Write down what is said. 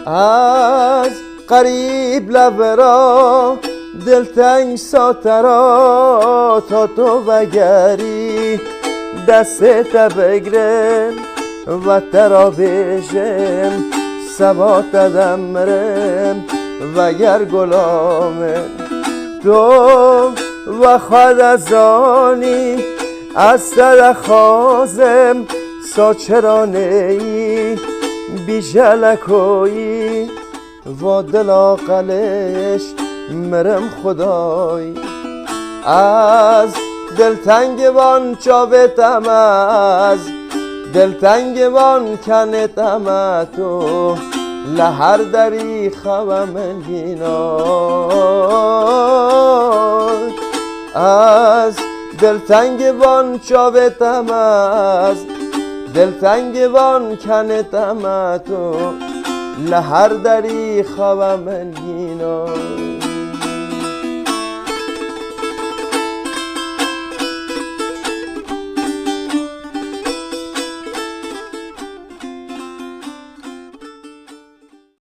از قریب لب را دلتنگ ساترا تا تو وگری دستت بگرم و ترا بشم سبات دمرم وگر غلامم تو و خود از آنی از سر خازم ساچرانه ای بیشلکویی و دل قلش مرم خدای از دلتنگ وان چاوتم از دلتنگ وان کنتم تو لهر دری خوام گینای از دلتنگ وان چاوتم از دلتنگ وان کنتم تو لهر دری خوام گینای